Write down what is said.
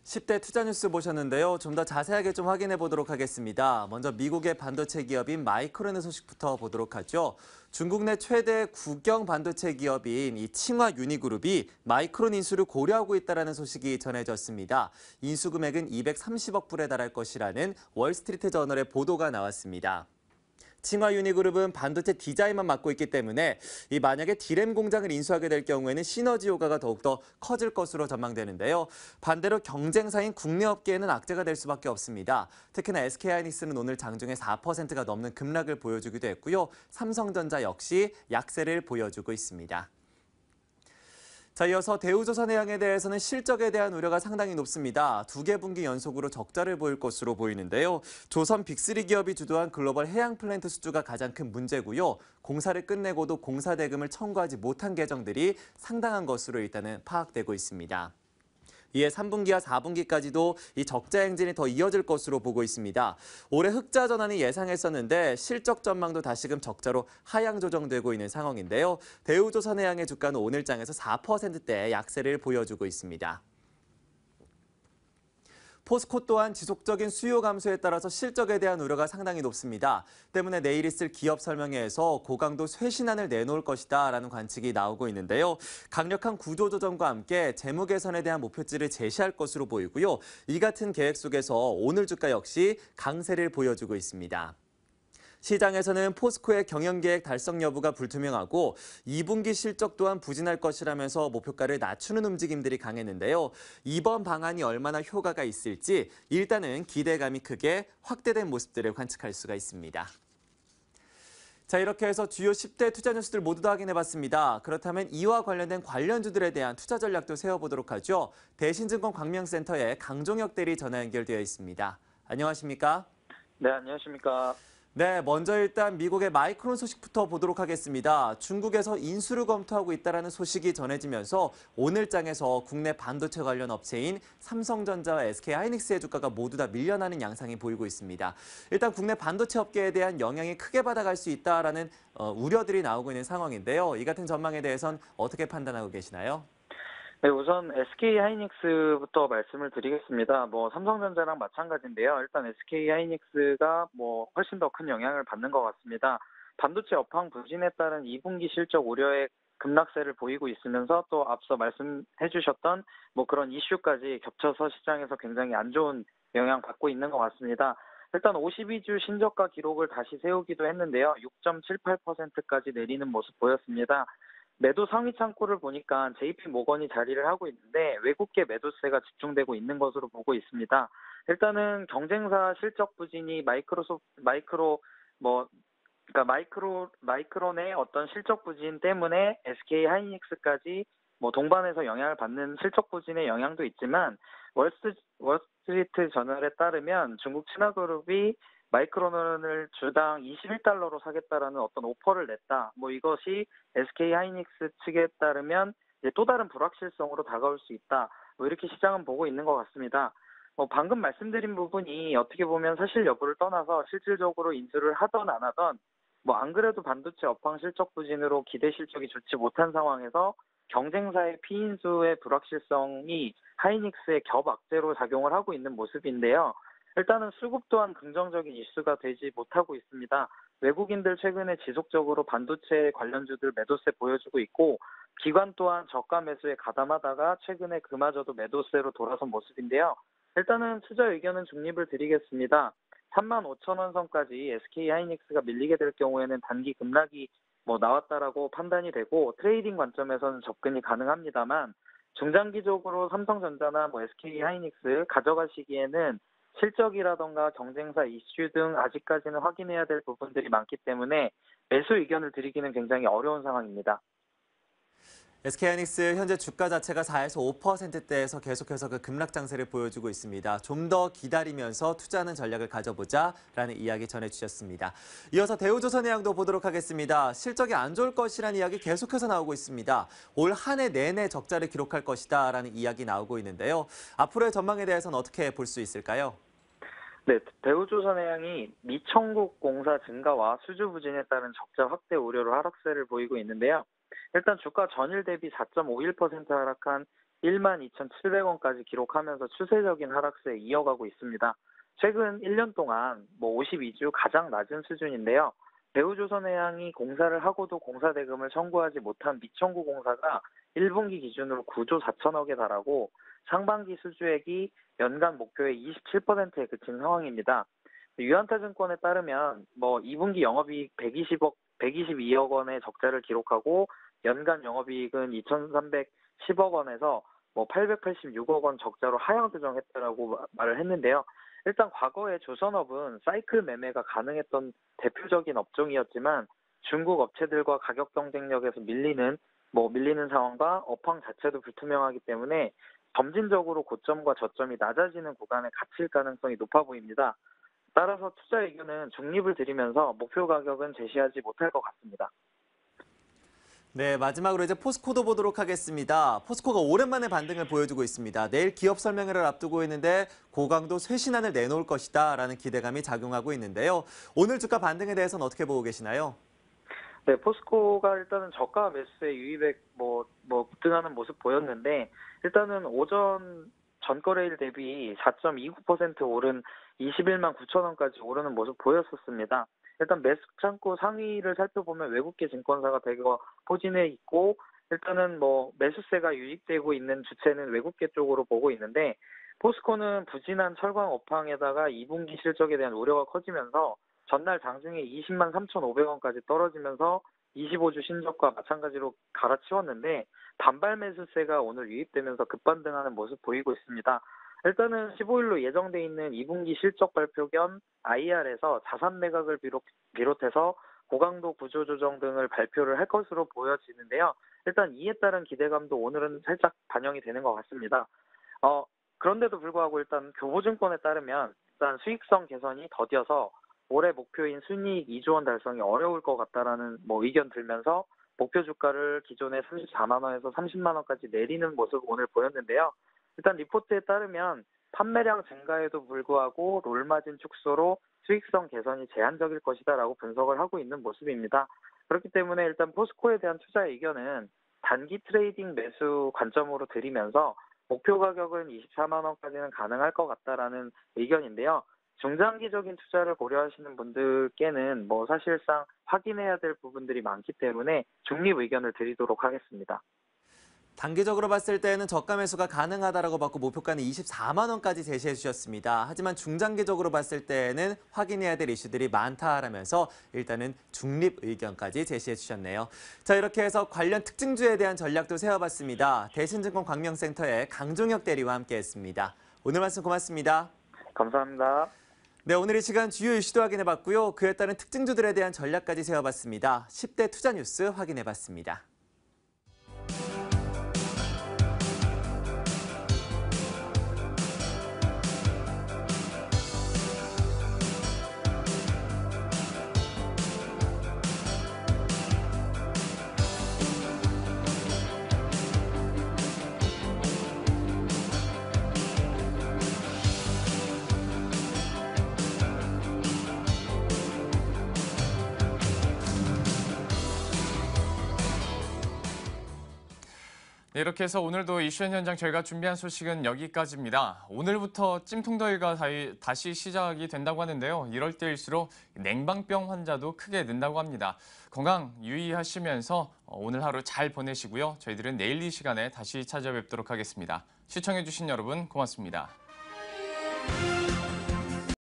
10대 투자 뉴스 보셨는데요. 좀 더 자세하게 좀 확인해 보도록 하겠습니다. 먼저 미국의 반도체 기업인 마이크론의 소식부터 보도록 하죠. 중국 내 최대 국영 반도체 기업인 이 칭화 유니그룹이 마이크론 인수를 고려하고 있다는 소식이 전해졌습니다. 인수 금액은 230억 불에 달할 것이라는 월스트리트 저널의 보도가 나왔습니다. 칭화 유니그룹은 반도체 디자인만 맡고 있기 때문에 만약에 D램 공장을 인수하게 될 경우에는 시너지 효과가 더욱더 커질 것으로 전망되는데요. 반대로 경쟁사인 국내 업계에는 악재가 될 수밖에 없습니다. 특히나 SK하이닉스는 오늘 장중에 4%가 넘는 급락을 보여주기도 했고요. 삼성전자 역시 약세를 보여주고 있습니다. 자, 이어서 대우조선해양에 대해서는 실적에 대한 우려가 상당히 높습니다. 2개 분기 연속으로 적자를 보일 것으로 보이는데요. 조선 빅3 기업이 주도한 글로벌 해양 플랜트 수주가 가장 큰 문제고요. 공사를 끝내고도 공사 대금을 청구하지 못한 계정들이 상당한 것으로 일단은 파악되고 있습니다. 이에 3분기와 4분기까지도 이 적자 행진이 더 이어질 것으로 보고 있습니다. 올해 흑자 전환이 예상했었는데 실적 전망도 다시금 적자로 하향 조정되고 있는 상황인데요. 대우조선해양의 주가는 오늘장에서 4%대 약세를 보여주고 있습니다. 포스코 또한 지속적인 수요 감소에 따라서 실적에 대한 우려가 상당히 높습니다. 때문에 내일 있을 기업 설명회에서 고강도 쇄신안을 내놓을 것이다라는 관측이 나오고 있는데요. 강력한 구조조정과 함께 재무 개선에 대한 목표치를 제시할 것으로 보이고요. 이 같은 계획 속에서 오늘 주가 역시 강세를 보여주고 있습니다. 시장에서는 포스코의 경영계획 달성 여부가 불투명하고 2분기 실적 또한 부진할 것이라면서 목표가를 낮추는 움직임들이 강했는데요. 이번 방안이 얼마나 효과가 있을지 일단은 기대감이 크게 확대된 모습들을 관측할 수가 있습니다. 자, 이렇게 해서 주요 10대 투자 뉴스들 모두 다 확인해봤습니다. 그렇다면 이와 관련된 관련주들에 대한 투자 전략도 세워보도록 하죠. 대신증권 광명센터의 강종혁 대리 전화 연결되어 있습니다. 안녕하십니까? 네, 안녕하십니까? 네, 먼저 일단 미국의 마이크론 소식부터 보도록 하겠습니다. 중국에서 인수를 검토하고 있다는 소식이 전해지면서 오늘장에서 국내 반도체 관련 업체인 삼성전자와 SK하이닉스의 주가가 모두 다 밀려나는 양상이 보이고 있습니다. 일단 국내 반도체 업계에 대한 영향이 크게 받아갈 수 있다라는 우려들이 나오고 있는 상황인데요. 이 같은 전망에 대해선 어떻게 판단하고 계시나요? 네, 우선 SK하이닉스부터 말씀을 드리겠습니다. 삼성전자랑 마찬가지인데요. 일단 SK하이닉스가 훨씬 더 큰 영향을 받는 것 같습니다. 반도체 업황 부진에 따른 2분기 실적 우려의 급락세를 보이고 있으면서 또 앞서 말씀해 주셨던 그런 이슈까지 겹쳐서 시장에서 굉장히 안 좋은 영향 받고 있는 것 같습니다. 일단 52주 신저가 기록을 다시 세우기도 했는데요. 6.78%까지 내리는 모습 보였습니다. 매도 상위 창구를 보니까 JP 모건이 자리를 하고 있는데 외국계 매도세가 집중되고 있는 것으로 보고 있습니다. 일단은 경쟁사 실적 부진이 마이크론의 어떤 실적 부진 때문에 SK하이닉스까지 동반해서 영향을 받는 실적 부진의 영향도 있지만 월스트리트 저널에 따르면 중국 친화그룹이 마이크론을 주당 21달러로 사겠다라는 어떤 오퍼를 냈다. 이것이 SK하이닉스 측에 따르면 이제 또 다른 불확실성으로 다가올 수 있다. 이렇게 시장은 보고 있는 것 같습니다. 방금 말씀드린 부분이 어떻게 보면 사실 여부를 떠나서 실질적으로 인수를 하던 안 하던 안 그래도 반도체 업황 실적 부진으로 기대 실적이 좋지 못한 상황에서 경쟁사의 피인수의 불확실성이 하이닉스의 겹악재로 작용을 하고 있는 모습인데요. 일단은 수급 또한 긍정적인 이슈가 되지 못하고 있습니다. 외국인들 최근에 지속적으로 반도체 관련주들 매도세 보여주고 있고 기관 또한 저가 매수에 가담하다가 최근에 그마저도 매도세로 돌아선 모습인데요. 일단은 투자 의견은 중립을 드리겠습니다. 35,000원 선까지 SK하이닉스가 밀리게 될 경우에는 단기 급락이 나왔다라고 판단이 되고 트레이딩 관점에서는 접근이 가능합니다만 중장기적으로 삼성전자나 SK하이닉스 가져가시기에는 실적이라던가 경쟁사 이슈 등 아직까지는 확인해야 될 부분들이 많기 때문에 매수 의견을 드리기는 굉장히 어려운 상황입니다. SK하이닉스 현재 주가 자체가 4에서 5%대에서 계속해서 그 급락 장세를 보여주고 있습니다. 좀 더 기다리면서 투자하는 전략을 가져보자라는 이야기 전해주셨습니다. 이어서 대우조선해양도 보도록 하겠습니다. 실적이 안 좋을 것이라는 이야기 계속해서 나오고 있습니다. 올 한 해 내내 적자를 기록할 것이다라는 이야기 나오고 있는데요. 앞으로의 전망에 대해서는 어떻게 볼 수 있을까요? 네, 대우조선해양이 미청국 공사 증가와 수주 부진에 따른 적자 확대 우려로 하락세를 보이고 있는데요. 일단 주가 전일 대비 4.51% 하락한 12,700원까지 기록하면서 추세적인 하락세 이어가고 있습니다. 최근 1년 동안 52주 가장 낮은 수준인데요. 대우조선해양이 공사를 하고도 공사 대금을 청구하지 못한 미청구 공사가 1분기 기준으로 9조 4천억에 달하고 상반기 수주액이 연간 목표의 27%에 그친 상황입니다. 유한타증권에 따르면 2분기 영업이익 122억 원의 적자를 기록하고 연간 영업이익은 2,310억 원에서 886억 원 적자로 하향 조정했다라고 말을 했는데요. 일단 과거에 조선업은 사이클 매매가 가능했던 대표적인 업종이었지만 중국 업체들과 가격 경쟁력에서 밀리는 상황과 업황 자체도 불투명하기 때문에 점진적으로 고점과 저점이 낮아지는 구간에 갇힐 가능성이 높아 보입니다. 따라서 투자 의견은 중립을 들이면서 목표 가격은 제시하지 못할 것 같습니다. 네, 마지막으로 이제 포스코도 보도록 하겠습니다. 포스코가 오랜만에 반등을 보여주고 있습니다. 내일 기업 설명회를 앞두고 있는데 고강도 쇄신안을 내놓을 것이다라는 기대감이 작용하고 있는데요. 오늘 주가 반등에 대해서는 어떻게 보고 계시나요? 네, 포스코가 일단은 저가 매수에 유입액 급등하는 모습 보였는데 일단은 오전 전거래일 대비 4.29% 오른 21만 9천 원까지 오르는 모습 보였었습니다. 일단 매수 창구 상위를 살펴보면 외국계 증권사가 대거 포진해 있고 일단은 매수세가 유입되고 있는 주체는 외국계 쪽으로 보고 있는데 포스코는 부진한 철강 업황에다가 2분기 실적에 대한 우려가 커지면서 전날 장중에 20만 3,500원까지 떨어지면서 25주 신저가 마찬가지로 갈아치웠는데 반발 매수세가 오늘 유입되면서 급반등하는 모습 보이고 있습니다. 일단은 15일로 예정돼 있는 2분기 실적 발표 겸 IR에서 자산 매각을 비롯해서 고강도 구조 조정 등을 발표를 할 것으로 보여지는데요. 일단 이에 따른 기대감도 오늘은 살짝 반영이 되는 것 같습니다. 그런데도 불구하고 일단 교보증권에 따르면 일단 수익성 개선이 더뎌서 올해 목표인 순이익 2조 원 달성이 어려울 것 같다라는 의견 들면서 목표 주가를 기존의 34만 원에서 30만 원까지 내리는 모습 오늘 보였는데요. 일단 리포트에 따르면 판매량 증가에도 불구하고 롤마진 축소로 수익성 개선이 제한적일 것이다라고 분석을 하고 있는 모습입니다. 그렇기 때문에 일단 포스코에 대한 투자 의견은 단기 트레이딩 매수 관점으로 드리면서 목표 가격은 24만 원까지는 가능할 것 같다라는 의견인데요. 중장기적인 투자를 고려하시는 분들께는 사실상 확인해야 될 부분들이 많기 때문에 중립 의견을 드리도록 하겠습니다. 단기적으로 봤을 때는 저가 매수가 가능하다라고 봤고 목표가는 24만 원까지 제시해 주셨습니다. 하지만 중장기적으로 봤을 때는 확인해야 될 이슈들이 많다라면서 일단은 중립 의견까지 제시해 주셨네요. 자, 이렇게 해서 관련 특징주에 대한 전략도 세워봤습니다. 대신증권 광명센터의 강종혁 대리와 함께했습니다. 오늘 말씀 고맙습니다. 감사합니다. 네, 오늘 이 시간 주요 이슈도 확인해봤고요. 그에 따른 특징주들에 대한 전략까지 세워봤습니다. 10대 투자 뉴스 확인해봤습니다. 네, 이렇게 해서 오늘도 이슈엔 현장 저희가 준비한 소식은 여기까지입니다. 오늘부터 찜통더위가 다시 시작이 된다고 하는데요. 이럴 때일수록 냉방병 환자도 크게 는다고 합니다. 건강 유의하시면서 오늘 하루 잘 보내시고요. 저희들은 내일 이 시간에 다시 찾아뵙도록 하겠습니다. 시청해주신 여러분 고맙습니다.